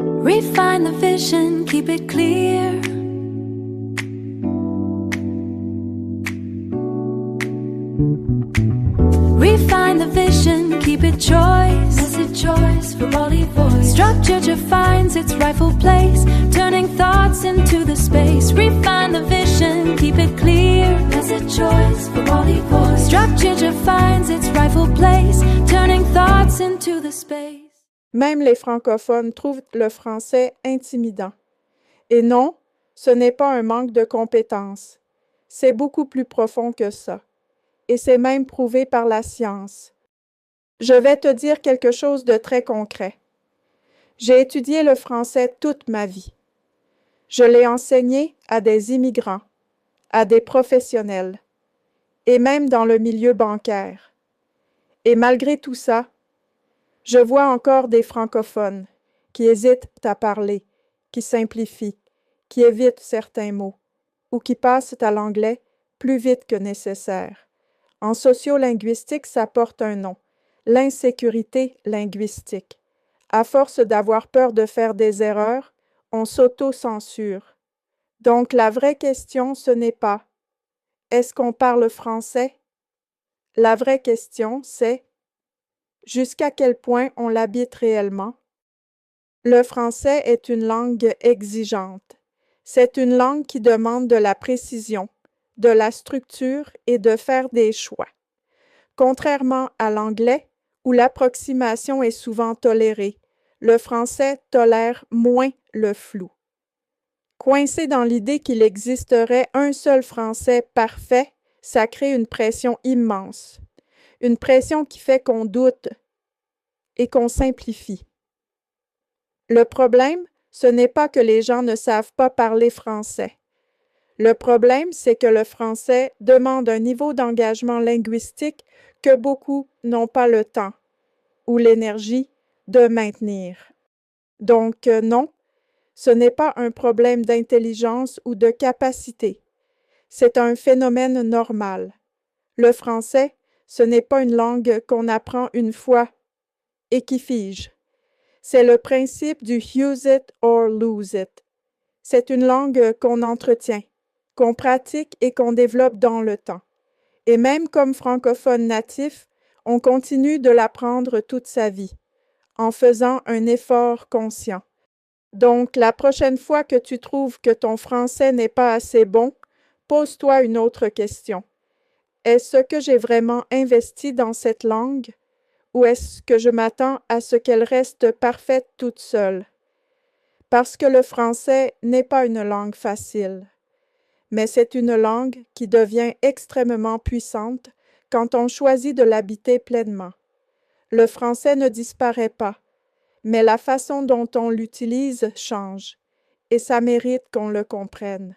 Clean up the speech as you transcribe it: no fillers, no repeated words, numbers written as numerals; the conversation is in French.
Refine the vision, keep it clear. Refine the vision, keep it choice. Message choice for body voice. Structure defines its rightful place, turning thoughts into the space. Refine the vision, keep it clear. Message choice for body voice. Structure defines its rightful place, turning thoughts into the space. Même les francophones trouvent le français intimidant. Et non, ce n'est pas un manque de compétences. C'est beaucoup plus profond que ça. Et c'est même prouvé par la science. Je vais te dire quelque chose de très concret. J'ai étudié le français toute ma vie. Je l'ai enseigné à des immigrants, à des professionnels, et même dans le milieu bancaire. Et malgré tout ça, je vois encore des francophones qui hésitent à parler, qui simplifient, qui évitent certains mots, ou qui passent à l'anglais plus vite que nécessaire. En sociolinguistique, ça porte un nom, l'insécurité linguistique. À force d'avoir peur de faire des erreurs, on s'auto-censure. Donc la vraie question, ce n'est pas « Est-ce qu'on parle français ?» La vraie question, c'est « Jusqu'à quel point on l'habite réellement ?» Le français est une langue exigeante. C'est une langue qui demande de la précision, de la structure et de faire des choix. Contrairement à l'anglais, où l'approximation est souvent tolérée, le français tolère moins le flou. Coincé dans l'idée qu'il existerait un seul français parfait, ça crée une pression immense. Une pression qui fait qu'on doute et qu'on simplifie. Le problème, ce n'est pas que les gens ne savent pas parler français. Le problème, c'est que le français demande un niveau d'engagement linguistique que beaucoup n'ont pas le temps ou l'énergie de maintenir. Donc non, ce n'est pas un problème d'intelligence ou de capacité. C'est un phénomène normal. Le français, ce n'est pas une langue qu'on apprend une fois et qui fige. C'est le principe du use it or lose it. C'est une langue qu'on entretient, qu'on pratique et qu'on développe dans le temps. Et même comme francophone natif, on continue de l'apprendre toute sa vie, en faisant un effort conscient. Donc, la prochaine fois que tu trouves que ton français n'est pas assez bon, pose-toi une autre question. Est-ce que j'ai vraiment investi dans cette langue ou est-ce que je m'attends à ce qu'elle reste parfaite toute seule? Parce que le français n'est pas une langue facile, mais c'est une langue qui devient extrêmement puissante quand on choisit de l'habiter pleinement. Le français ne disparaît pas, mais la façon dont on l'utilise change, et ça mérite qu'on le comprenne.